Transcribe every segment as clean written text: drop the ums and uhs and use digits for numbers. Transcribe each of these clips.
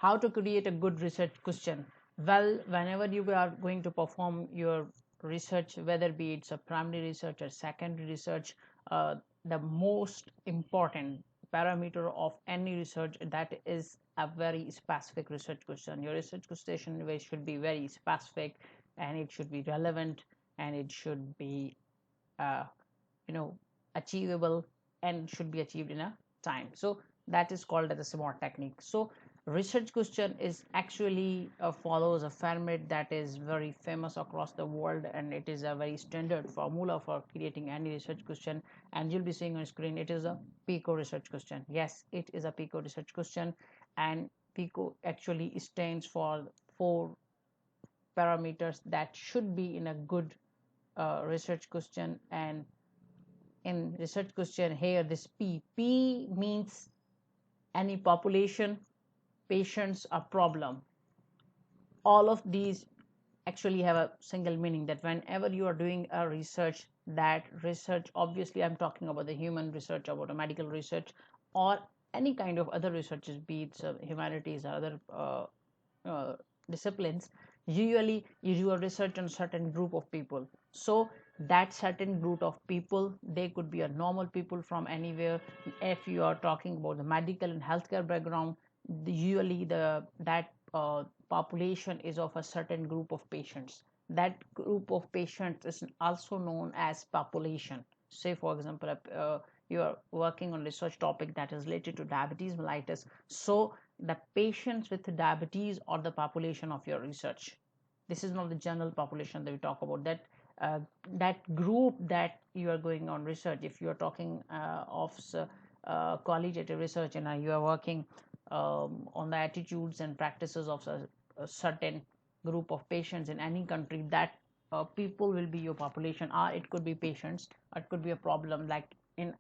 How to create a good research question? Well, whenever you are going to perform your research, whether be it's a primary research or secondary research, the most important parameter of any research, that is a very specific research question. Your research question should be very specific, and it should be relevant, and it should be uh, you know achievable, and should be achieved in a time. So that is called as a SMART technique. So research question is actually follows a format that is very famous across the world, and it is a very standard formula for creating any research question. And you'll be seeing on screen, it is a PICO research question. Yes, it is a PICO research question, and PICO actually stands for 4 parameters that should be in a good research question. And in research question here, this P means any population, patients, or problem. All of these actually have a single meaning, that whenever you are doing a research, that research, obviously I'm talking about the human research, about a medical research, or any kind of other researches, be it humanities or other uh, disciplines. Usually you do a research on a certain group of people. So that certain group of people, they could be a normal people from anywhere. If you are talking about the medical and healthcare background, usually that population is of a certain group of patients. That group of patients is also known as population. Say for example, you are working on research topic that is related to diabetes mellitus, so the patients with diabetes or the population of your research. This is not the general population that we talk about. That group that you are going on research, if you are talking of qualitative research, and you are working on the attitudes and practices of a certain group of patients in any country, that people will be your population, or it could be patients, or it could be a problem. Like in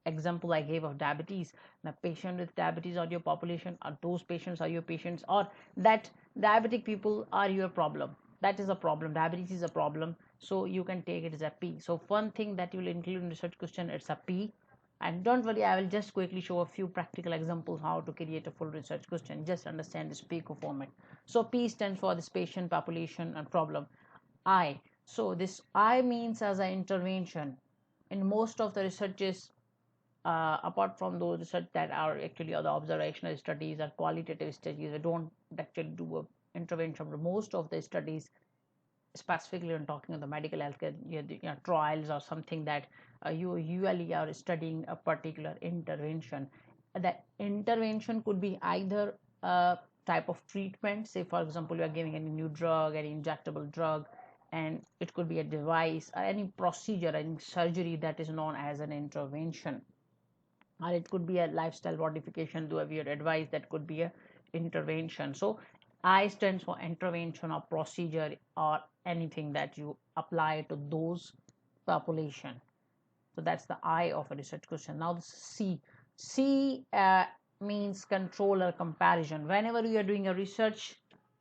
example I gave of diabetes, the patient with diabetes or your population, or those patients are your patients, or that diabetic people are your problem. That is a problem. Diabetes is a problem, so you can take it as a P. So one thing that you will include in research question, it's a P. And don't worry, I will just quickly show a few practical examples how to create a full research question. Just understand this PICO format. So P stands for this patient, population, and problem. I, so this I means as an intervention. In most of the researches, apart from those research that are actually the observational studies or qualitative studies, we don't actually do a intervention. But most of the studies, specifically when talking about the medical healthcare, trials or something, that you usually are studying a particular intervention. That intervention could be either a type of treatment. Say for example, you are giving any new drug, any injectable drug, and it could be a device, or any procedure, any surgery, that is known as an intervention. Or it could be a lifestyle modification to have your advice, that could be a intervention. So I stands for intervention or procedure, or anything that you apply to those population. So that's the I of a research question. Now the C means control or comparison. Whenever you are doing a research,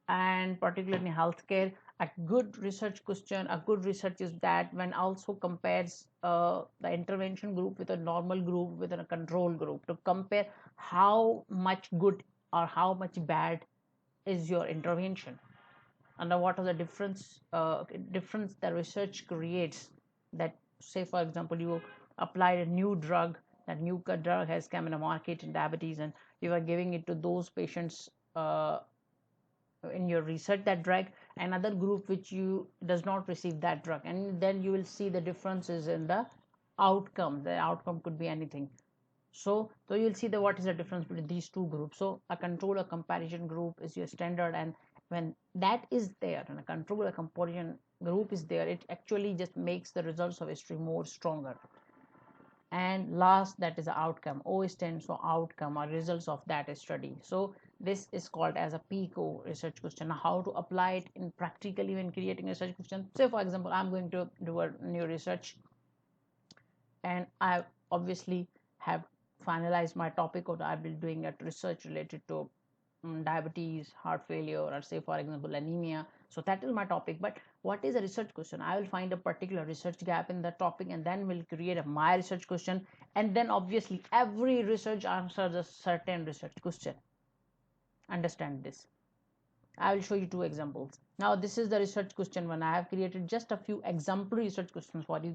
and particularly in healthcare, a good research question, a good research is that when also compares the intervention group with a normal group with a control group, to compare how much good or how much bad is your intervention, and what are the difference the research creates. That, say for example, you applied a new drug, that new drug has come in the market in diabetes, and you are giving it to those patients in your research, that drug. Another group which you does not receive that drug, and then you will see the differences in the outcome. The outcome could be anything. So you'll see the what is the difference between these two groups. So a control or comparison group is your standard, and when that is there, and a control or comparison group is there, it actually just makes the results of history more stronger. And last, that is the outcome. O stands for outcome or results of that study. So this is called as a PICO research question. Now, how to apply it in practically when creating a research question? Say for example, I'm going to do a new research, and I obviously have finalized my topic, or I'll be doing a research related to diabetes, heart failure, or say for example anemia. So that is my topic. But what is a research question? I will find a particular research gap in the topic, and then we'll create my research question. And then obviously every research answers a certain research question. understand this. I will show you two examples. Now this is the research question one. I have created just a few exemplary research questions for you.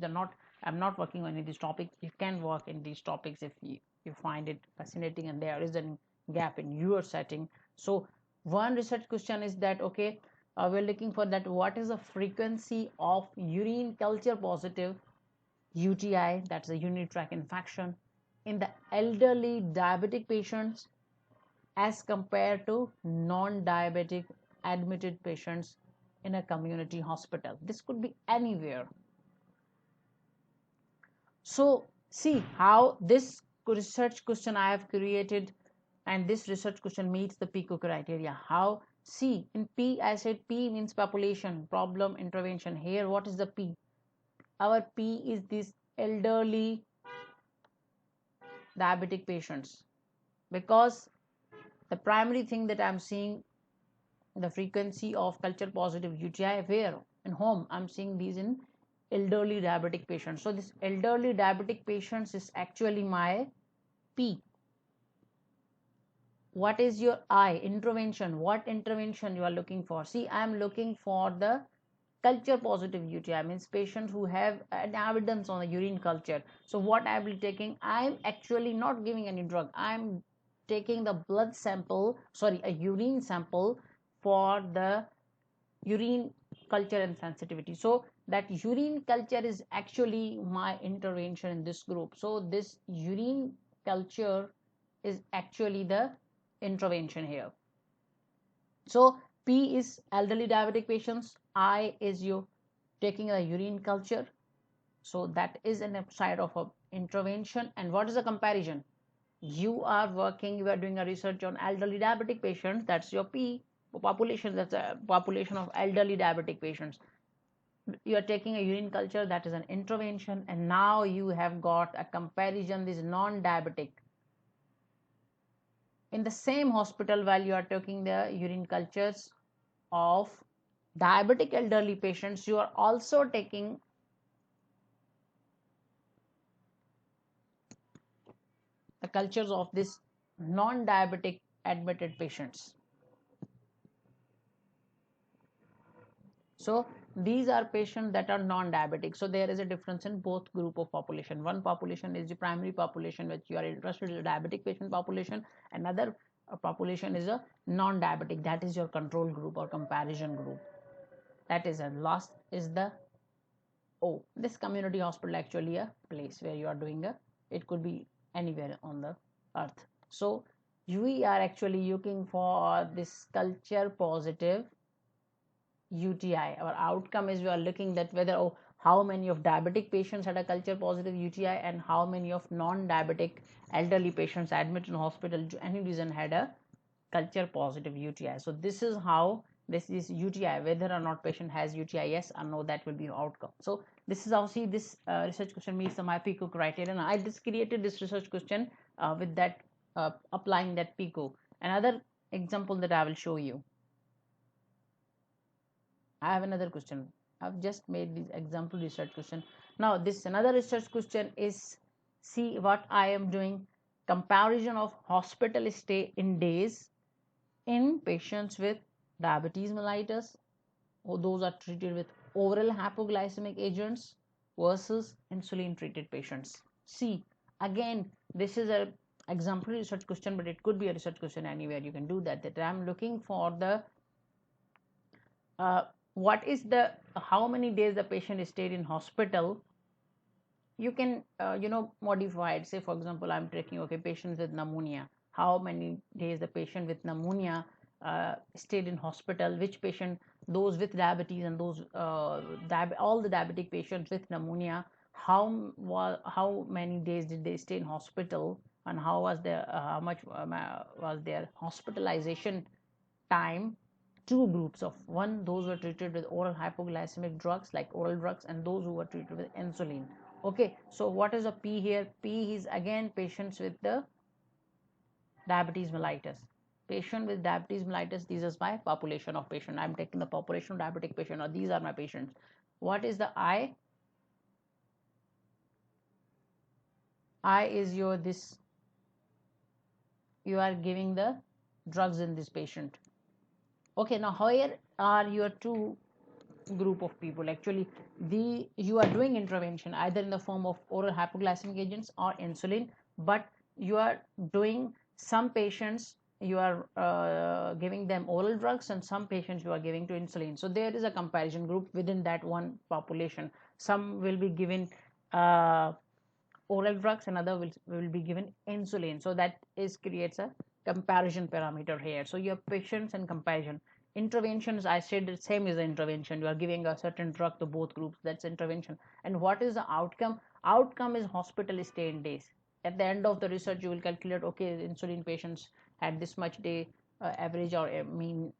I'm not working on any of these topics. You can work in these topics if you find it fascinating and there is a gap in your setting. So one research question is that, okay, we're looking for that what is the frequency of urine culture positive UTI, that's a urinary tract infection, in the elderly diabetic patients as compared to non-diabetic admitted patients in a community hospital. This could be anywhere. So see how this research question I have created, and this research question meets the PICO criteria. How? See, in P I said P means population, problem, intervention. Here what is the P? Our P is this elderly diabetic patients, because the primary thing that I'm seeing the frequency of culture positive UTI where in home. I'm seeing these in elderly diabetic patients. So this elderly diabetic patients is actually my P. What is your I? Intervention. What intervention you are looking for? See, I am looking for the culture positive UTI, means patients who have an evidence on the urine culture. So what I will be taking, I'm actually not giving any drug. I'm taking the blood sample, sorry, a urine sample for the urine culture and sensitivity. So that urine culture is actually my intervention in this group. So this urine culture is actually the intervention here. So P is elderly diabetic patients, I is you taking a urine culture. So that is an side of a intervention. And what is the comparison? You are doing a research on elderly diabetic patients, that's your P. Population, that's a population of elderly diabetic patients. You are taking a urine culture, that is an intervention. And now you have got a comparison, this non-diabetic in the same hospital. While you are taking the urine cultures of diabetic elderly patients, you are also taking the cultures of this non-diabetic admitted patients. So these are patients that are non-diabetic. So there is a difference in both group of population. One population is the primary population which you are interested in, the diabetic patient population. Another population is a non-diabetic, that is your control group or comparison group. That is, and last is the O. This community hospital actually a place where you are doing it could be anywhere on the earth. So we are actually looking for this culture positive UTI. Our outcome is we are looking that whether how many of diabetic patients had a culture positive UTI and how many of non-diabetic elderly patients admitted in hospital to any reason had a culture positive UTI. So this is how this is UTI, whether or not patient has UTI, yes or no, that will be outcome. So this is how, see, this research question meets the PICO criteria. And I just created this research question with that applying that PICO. Another example that I will show you. I have another question. I've just made this example research question. Now this another research question is, see what I am doing, comparison of hospital stay in days in patients with diabetes mellitus, or those are treated with oral hypoglycemic agents versus insulin treated patients. See, again, this is a exemplary research question, but it could be a research question anywhere. You can do that. That I'm looking for the what is the how many days the patient stayed in hospital. You can modify it. Say for example, I'm taking, okay, patients with pneumonia, how many days the patient with pneumonia stayed in hospital, which patient, those with diabetes and those all the diabetic patients with pneumonia, how many days did they stay in hospital, and how was their how much was their hospitalization time. Two groups of one, those were treated with oral hypoglycemic drugs like oral drugs, and those who were treated with insulin. Okay, so what is a P here? P is again patients with the diabetes mellitus. Patient with diabetes mellitus, this is my population of patient. I'm taking the population of diabetic patient, or these are my patients. What is the I? I is your this, you are giving the drugs in this patient. Okay, now here are your two group of people. Actually, you are doing intervention either in the form of oral hypoglycemic agents or insulin, but you are doing some patients, you are giving them oral drugs, and some patients you are giving to insulin. So there is a comparison group within that one population. Some will be given uh, oral drugs, and other will be given insulin. So that is creates a comparison parameter here. So you have patients and comparison. Interventions, I said the same is the intervention. You are giving a certain drug to both groups. That's intervention. And what is the outcome? Outcome is hospital stay in days. At the end of the research, you will calculate, okay, insulin patients had this much day average or mean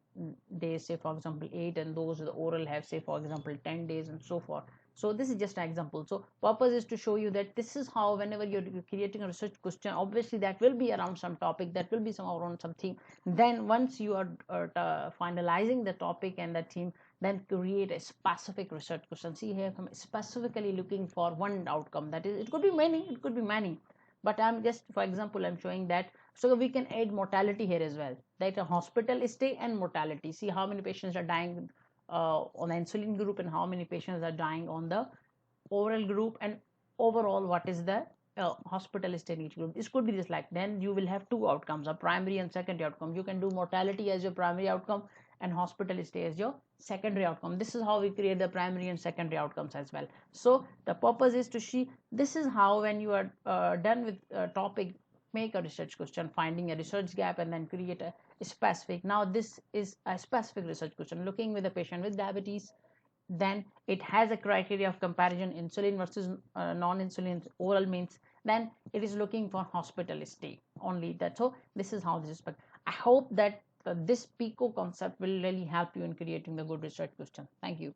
days, say for example 8, and those the oral have, say for example 10 days, and so forth. So this is just an example. So purpose is to show you that this is how, whenever you're creating a research question, obviously that will be around some topic, that will be some around some theme. Then once you are finalizing the topic and the theme, then create a specific research question. See here, I'm specifically looking for one outcome. That is, it could be many, it could be many, but I'm just, for example, I'm showing that. So we can add mortality here as well, that a hospital stay and mortality. See how many patients are dying on the insulin group, and how many patients are dying on the oral group, and overall what is the hospital stay in each group. This could be just like, then you will have two outcomes, a primary and secondary outcome. You can do mortality as your primary outcome and hospital stay as your secondary outcome. This is how we create the primary and secondary outcomes as well. So the purpose is to see, this is how, when you are done with a topic, make a research question, finding a research gap, and then create a specific. Now this is a specific research question looking with a patient with diabetes. Then it has a criteria of comparison, insulin versus non-insulin, oral means. Then it is looking for hospital stay only. That, so this is how this is. But I hope that this PICO concept will really help you in creating the good research question. Thank you.